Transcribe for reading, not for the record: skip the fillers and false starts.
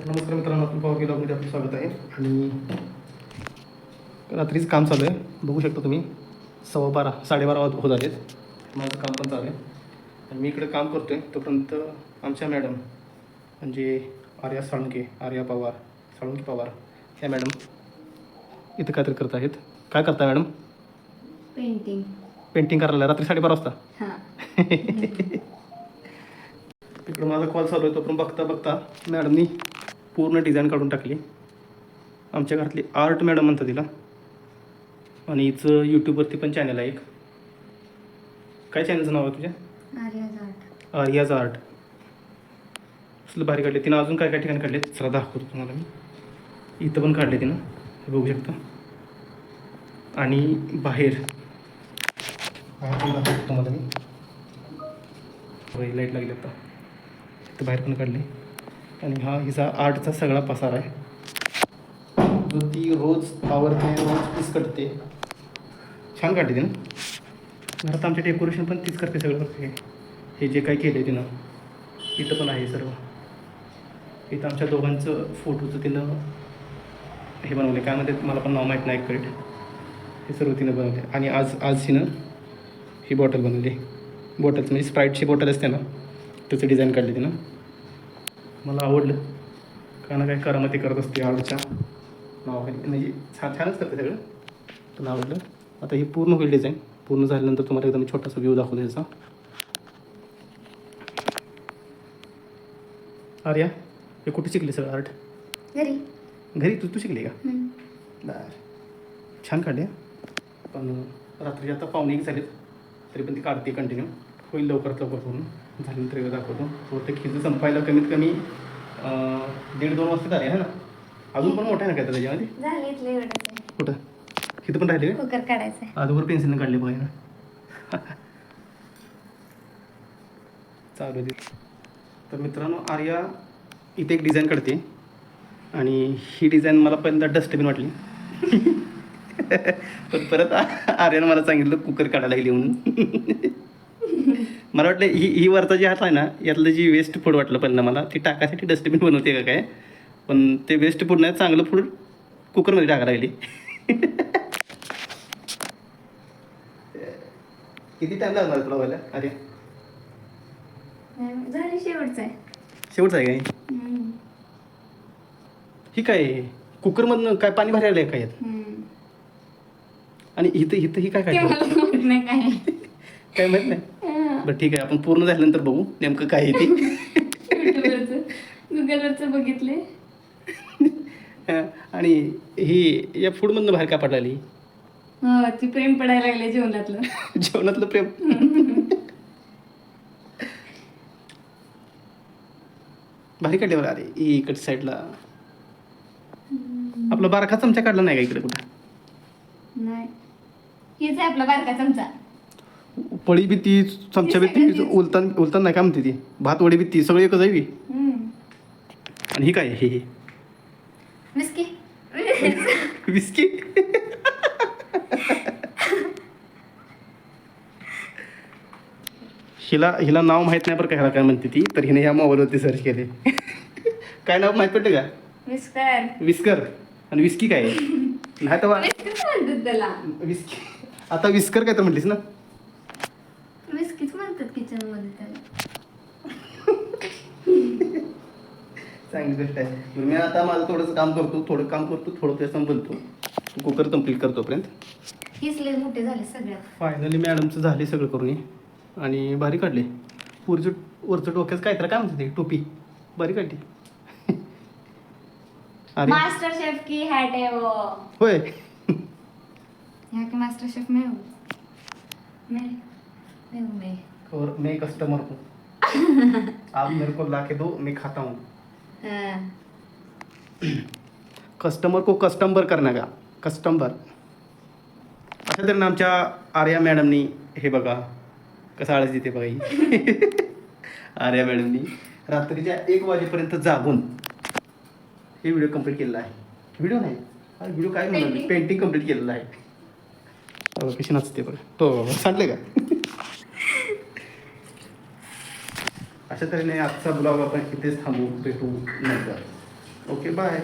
नमस्कार मित्रांनो, आपण पॉवर ब्लॉगमध्ये आपलं स्वागत आहे. आणि रात्रीच काम चालू आहे, बघू शकता तुम्ही. 12:15 12:30 होत आलेत. माझं काम पण चालू आहे आणि मी इकडे काम करतो आहे. तोपर्यंत आमच्या मॅडम म्हणजे आर्या साळुंके पवार ह्या मॅडम इथं काहीतरी करत आहेत. काय करता मॅडम? पेंटिंग करायला रात्री 12:30 वाजता. इकडं माझा कॉल चालू आहे, तोपर्यंत बघता बघता मॅडमनी पूर्ण डिझाईन काढून टाकली. आमच्या घरातली आर्ट मॅडम म्हणतात तिला. आणि हिचं यूट्यूबवरती पण चॅनल आहे एक. काय चॅनलचं नाव आहे तुझ्या? आर्याज आर्ट. असलं भारी काढले तिनं. अजून काय काय ठिकाणी काढले चला दाखवतो तुम्हाला मी. इथं पण काढले तिनं, हे बघू शकता. आणि बाहेर पण दाखवतो तुम्हाला मी. लाईट लागली आता. इथं बाहेर पण काढले. आणि हा हिचा आर्टचा सगळा पसारा आहे, जो ती रोज आवडते, रोज पीस करते. छान काढते तिनं. घरात आमचे डेकोरेशन पण तीच करते सगळं. हे जे काही केलं आहे तिनं इथं पण आहे सर्व. इथं आमच्या दोघांचं फोटोचं तिनं हे बनवले. काय म्हणते मला पण नाव माहीत नाही करेक्ट. हे सर्व तिनं बनवले. आणि आज तिनं ही बॉटल बनवली. बॉटलचं म्हणजे स्प्राईटची बॉटल असते ना, त्याचं डिझाईन काढले तिनं. मला आवडलं. काय ना काय करामती करत असते आर्टच्या नावाखाली. म्हणजे छानच करते सगळं. तुला आवडलं. आता ही पूर्ण होईल डिझाईन. पूर्ण झाल्यानंतर तुम्हाला एकदम छोटासा व्ह्यू दाखवतो याचा. आर्या, हे कुठे शिकली सगळं आर्ट? घरी तू शिकली का? बरं, छान काढले. पण रात्री आता 1:45 झालेत, तरी पण ती काढते कंटिन्यू. होईल लवकरात लवकर पूर्ण. झाल्यानंतर वेळ दाखवतो. तो ते खिजं संपायला कमीत कमी 1:30-2 वाजता झाले आहे ना. अजून पण मोठं आहे ना काय त्याच्यामध्ये? कुठं इथं पण राहिले कुकर काढायचं. अगोदर पेन्सिलने काढले बघा ना. चालू दे. तर मित्रांनो, आर्या इथे एक डिझाईन काढते. आणि ही डिझाईन मला पहिल्यांदा डस्टबिन वाटली. पण परत आर्यानं मला सांगितलं कुकर काढायला लागली म्हणून. मला वाटलं ही वरचा जी हात आहे ना, यातलं जी वेस्ट फूड वाटलं पहिल्यांदा मला. ती टाकायसाठी डस्टबिन बनवते का काय. पण ते वेस्ट फूड नाही, चांगलं फूड कुकरमध्ये टाकायला लागली. किती टाईम लागणार तुला व्हायला अरे? झाली शेवटचं आहे काय ही काय कुकरमधनं काय पाणी भरायला आहे काय यात? आणि इथं ही काय काय काय माहित नाही. बरं ठीक आहे, आपण पूर्ण झाल्यानंतर बघू नेमकं काय आहे ते. गुगलवरचं बघितले. आणि ही या फूडमधनं बाहेर का पडली? ती प्रेम पडायला लागले जेवणातलं प्रेम. भारी काढले बरं. अरे इकडच्या साईडला आपला बारका चमचा काढला नाही का इकडे कुठं? नाही, हेच आहे आपला बारका चमचा. पळी बी ती, चमचा बी ती, उलतान नाही काय म्हणते ती, भात वडी बी ती, सगळं एकच आहे. आणि ही काय हे विस्की. हिला नाव माहित नाही बरं का, ह्याला काय म्हणते ती. तर हिने ह्या मोबाईलवरती सर्च केले. काय नाव माहित पडते का? विस्कर. आणि विस्की काय नाही तर विस्की. आता विस्कर काय तर म्हटलीस ना? विस्कीच म्हणतात किचन मध्ये त्याला. चांगली गोष्ट आहे. मी आता माझं थोडं काम करतो, थोडं त्याचं बोलतो. Cooker complete करतोपर्यंत. हिसले मोठे झाले सगळ्यात. फायनली मॅडमचं झाले सगळं करून. आणि भारी काढले. पुढचं वरचं डोक्याचं काय तर काय म्हणते ते, टोपी भारी काढली. मास्टर शेफ की हैट है वो. होय, यहाँ के मास्टर शेफ मैं हूँ. मैं और मैं कस्टमर हूँ. आप मेरे को ला के दो, मैं खाता हूँ. कस्टमर को कस्टमर करना का कस्टमर. अशा तऱ्हेनं आमच्या आर्या मॅडमनी हे बघा कसं आळस देते बघा ही. आर्या मॅडमनी रात्रीच्या 1 वाजेपर्यंत जागून हे व्हिडिओ कंप्लीट केलेला आहे. व्हिडिओ काय म्हणलं, पेंटिंग कंप्लीट केलेलं आहे. कशी नसते बघा तो सांगले का. अशा तऱ्हेने आजचा ब्लॉग आपण इथेच थांबू. भेटू नंतर. Okay bye.